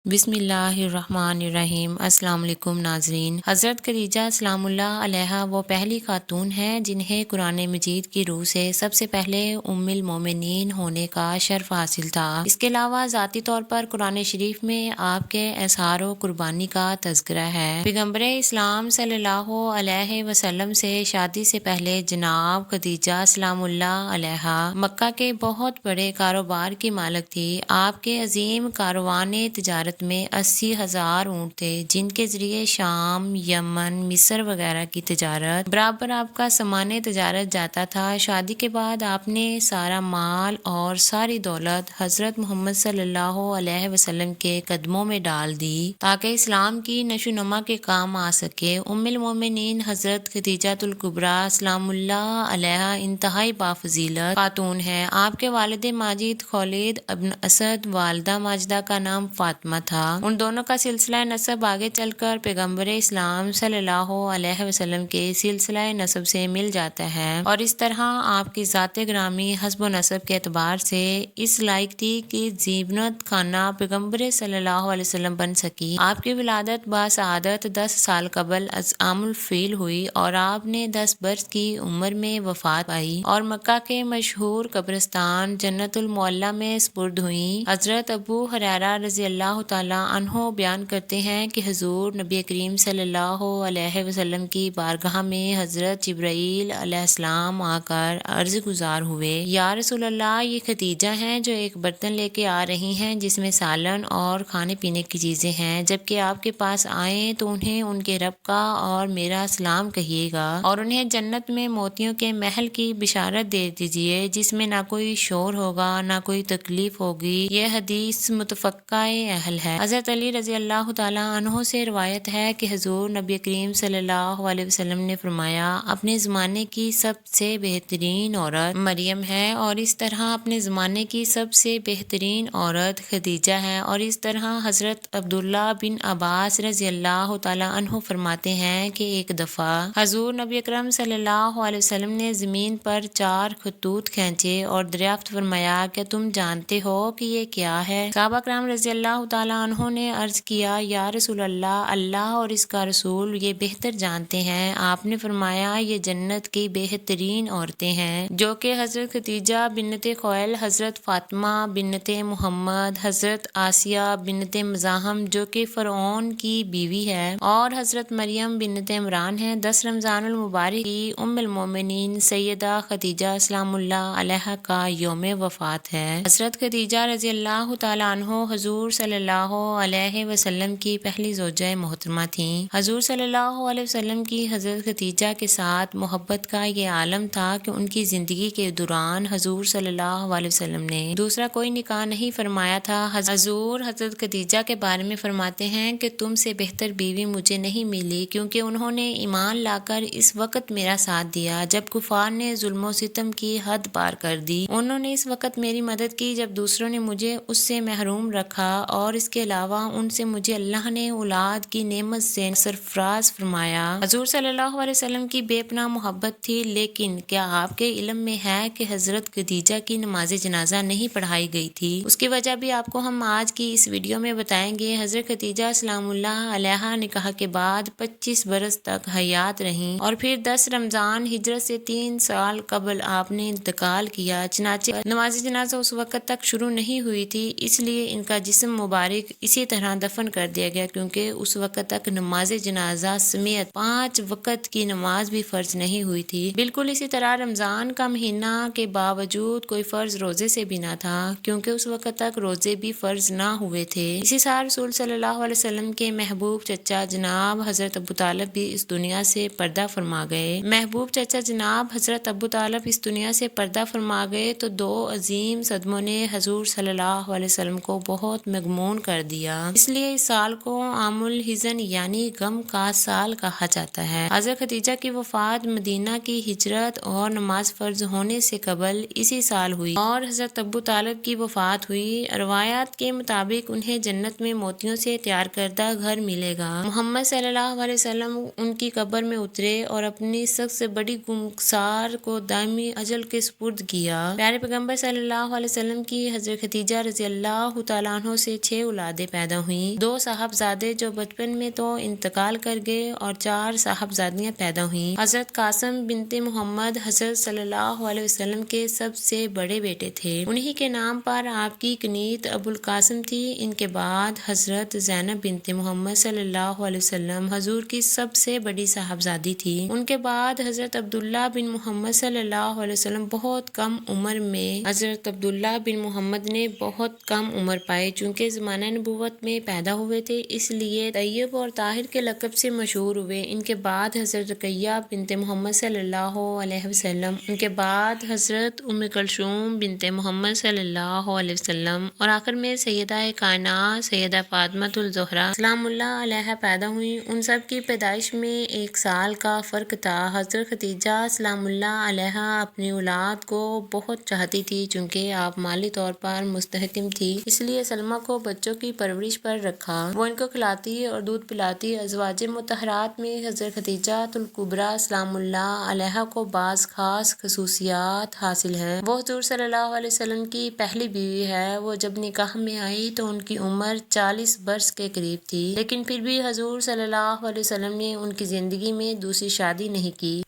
بسم اللہ الرحمن الرحیم۔ السلام علیکم ناظرین۔ حضرت خدیجہ سلام اللہ علیہا وہ پہلی خاتون ہیں جنہیں قرآن مجید کی روح سے سب سے پہلے ام المومنین ہونے کا شرف حاصل تھا۔ اس کے علاوہ ذاتی طور پر قرآن شریف میں آپ کے اظہار و قربانی کا تذکرہ ہے۔ پیغمبر اسلام صلی اللہ علیہ وسلم سے شادی سے پہلے جناب خدیجہ سلام اللہ علیہا مکہ کے بہت بڑے کاروبار کی مالک تھی۔ آپ کے عظیم کاروان تجارت میں 80,000 اونٹ تھے جن کے ذریعے شام، یمن، مصر وغیرہ کی تجارت برابر آپ کا سامان تجارت جاتا تھا۔ شادی کے بعد آپ نے سارا مال اور ساری دولت حضرت محمد صلی اللہ علیہ وسلم کے قدموں میں ڈال دی تاکہ اسلام کی نشو و نما کے کام آ سکے۔ ام المومنین حضرت خدیجہ الکبریٰ سلام اللہ علیہا انتہائی بافضیلت خاتون ہیں۔ آپ کے والد ماجد خالد ابن اسد، والدہ ماجدہ کا نام فاطمہ تھا۔ ان دونوں کا سلسلہ نسب آگے چل کر پیغمبر اسلام صلی اللہ علیہ وسلم کے سلسلہ نسب سے مل جاتا ہے، اور اس طرح آپ کی ذات گرامی حسب و نسب کے اعتبار سے اس لائق تھی کہ زینت خانہ پیغمبر صلی اللہ علیہ وسلم بن سکی۔ آپ کی ولادت باسعادت 10 سال قبل از عام الفیل ہوئی اور آپ نے 10 برس کی عمر میں وفات پائی اور مکہ کے مشہور قبرستان جنت المعلیٰ میں سپرد ہوئیں۔ حضرت ابو ہریرہ رضی اللہ تعالیٰ عنہ بیان کرتے ہیں کہ حضور نبی کریم صلی اللہ علیہ وسلم کی بارگاہ میں حضرت جبرائیل علیہ السلام آ کر عرض گزار ہوئے، یا رسول اللہ، یہ خدیجہ ہیں جو ایک برتن لے کے آ رہی ہیں جس میں سالن اور کھانے پینے کی چیزیں ہیں، جبکہ آپ کے پاس آئیں تو انہیں ان کے رب کا اور میرا سلام کہیے گا اور انہیں جنت میں موتیوں کے محل کی بشارت دے دیجیے جس میں نہ کوئی شور ہوگا نہ کوئی تکلیف ہوگی۔ یہ حدیث متفقہ اہل ہے۔ حضرت علی رضی اللہ تعالیٰ عنہ سے روایت ہے کہ حضور نبی کریم صلی اللہ علیہ وسلم نے فرمایا، اپنے زمانے کی سب سے بہترین عورت مریم ہے، اور اس طرح اپنے زمانے کی سب سے بہترین عورت خدیجہ ہے، اور اس طرح حضرت عبداللہ بن عباس رضی اللہ تعالیٰ عنہ فرماتے ہیں کہ ایک دفعہ حضور نبی اکرم صلی اللہ علیہ وسلم نے زمین پر 4 خطوط کھینچے اور دریافت فرمایا، کیا تم جانتے ہو کہ یہ کیا ہے؟ صحابہ کرام رضی اللہ تعالیٰ عنہ نے عرض کیا، یا رسول اللہ، اللہ اور اس کا رسول یہ بہتر جانتے ہیں۔ آپ نے فرمایا، یہ جنت کی بہترین عورتیں ہیں جو کہ حضرت خدیجہ بنت خویلد، حضرت فاطمہ بنت محمد، حضرت آسیہ بنت مزاحم جو کہ فرعون کی بیوی ہے، اور حضرت مریم بنت عمران ہیں۔ 10 رمضان المبارک کی ام المومنین سیدہ خدیجہ سلام اللہ علیہا کا یوم وفات ہے۔ حضرت خدیجہ رضی اللہ تعالیٰ عنہ حضور صلی اللہ علیہ وسلم کی پہلی زوجہ محترمہ تھیں۔ حضور صلی اللہ علیہ وسلم کی حضرت خدیجہ کے ساتھ محبت کا یہ عالم تھا کہ ان کی زندگی کے دوران حضور صلی اللہ علیہ وسلم نے دوسرا کوئی نکاح نہیں فرمایا تھا۔ حضور حضرت خدیجہ کے بارے میں فرماتے ہیں کہ تم سے بہتر بیوی مجھے نہیں ملی، کیونکہ انہوں نے ایمان لا کر اس وقت میرا ساتھ دیا جب کفار نے ظلم و ستم کی حد پار کر دی، انہوں نے اس وقت میری مدد کی جب دوسروں نے مجھے اس سے محروم رکھا، اور اس کے علاوہ ان سے مجھے اللہ نے اولاد کی نعمت سے سرفراز فرمایا۔ حضور صلی اللہ علیہ وسلم کی بے پناہ محبت تھی، لیکن کیا آپ کے علم میں ہے کہ حضرت خدیجہ کی نماز جنازہ نہیں پڑھائی گئی تھی؟ اس کی وجہ بھی آپ کو ہم آج کی اس ویڈیو میں بتائیں گے۔ حضرت خدیجہ سلام اللہ علیہا نکاح کے بعد 25 برس تک حیات رہیں، اور پھر 10 رمضان ہجرت سے 3 سال قبل آپ نے انتقال کیا۔ چنانچہ نماز جنازہ اس وقت تک شروع نہیں ہوئی تھی، اس لیے ان کا جسم مبارک اسی طرح دفن کر دیا گیا، کیونکہ اس وقت تک نماز جنازہ سمیت 5 وقت کی نماز بھی فرض نہیں ہوئی تھی۔ بالکل اسی طرح رمضان کا مہینہ کے باوجود کوئی فرض روزے سے بھی نہ تھا، کیونکہ اس وقت تک روزے بھی فرض نہ ہوئے تھے۔ اسی سال رسول صلی اللہ علیہ وسلم کے محبوب چچا جناب حضرت ابو طالب بھی اس دنیا سے پردہ فرما گئے۔ محبوب چچا جناب حضرت ابو طالب اس دنیا سے پردہ فرما گئے تو 2 عظیم صدموں نے حضور صلی اللہ علیہ وسلم کو بہت مغموم کر دیا، اس لیے اس سال کو عام الحزن یعنی غم کا سال کہا جاتا ہے۔ حضرت خدیجہ کی وفات مدینہ کی ہجرت اور نماز فرض ہونے سے قبل اسی سال ہوئی، اور حضرت ابو طالب کی وفات ہوئی۔ روایات کے مطابق انہیں جنت میں موتیوں سے تیار کردہ گھر ملے گا۔ محمد صلی اللہ علیہ وسلم ان کی قبر میں اترے اور اپنی سب سے بڑی گمسار کو دائمی اجل کے سپرد کیا۔ پیارے پیغمبر صلی اللہ علیہ وسلم کی حضرت خدیجہ رضی اللہ تعالیٰ عنہ سے 6 اولادیں پیدا ہوئیں، 2 صاحبزادے جو بچپن میں تو انتقال کر گئے اور 4 صاحبزادیاں پیدا ہوئیں۔ حضرت قاسم بنت محمد حضرت صلی اللہ علیہ وسلم کے سب سے بڑے بیٹے تھے، انہی کے نام پر آپ کی کنیت ابو القاسم تھی۔ ان کے بعد حضرت زینب بنت محمد صلی اللہ علیہ وسلم حضور کی سب سے بڑی صاحبزادی تھی۔ ان کے بعد حضرت عبداللہ بن محمد صلی اللہ علیہ وسلم بہت کم عمر میں حضرت عبداللہ بن محمد نے بہت کم عمر پائی، چونکہ زمانہ نبوت میں پیدا ہوئے تھے اس لیے طیب اور طاہر کے لقب سے مشہور ہوئے۔ ان کے بعد حضرت رقیہ بنت محمد صلی اللہ علیہ وسلم، ان کے بعد حضرت ام کلثوم بنت محمد صلی اللہ علیہ وسلم، اور آخر میں سیدہ کائنات سیدہ فاطمۃ الزہرا سلام اللہ علیہا پیدا ہوئیں۔ ان سب کی پیدائش میں 1 سال کا فرق تھا۔ حضرت ختیجہ سلام اللہ علیہا اپنی اولاد کو بہت چاہتی تھی، چونکہ آپ مالی طور پر مستحکم تھی، اس لیے سلمہ کو بچوں کی پرورش پر رکھا۔ وہ ان کو کھلاتی اور دودھ پلاتی۔ ازواج مطہرات میں حضرت ختیجہ الکبریٰ سلام اللہ علیہا کو بعض خاص خصوصیات حاصل ہیں۔ وہ حضور صلی اللہ علیہ وسلم کی پہلی بیوی ہے۔ وہ جب نکاح میں آئی تو ان کی عمر 40 برس کے قریب تھی، لیکن پھر بھی حضور صلی اللہ علیہ وسلم نے ان کی زندگی میں دوسری شادی نہیں کی۔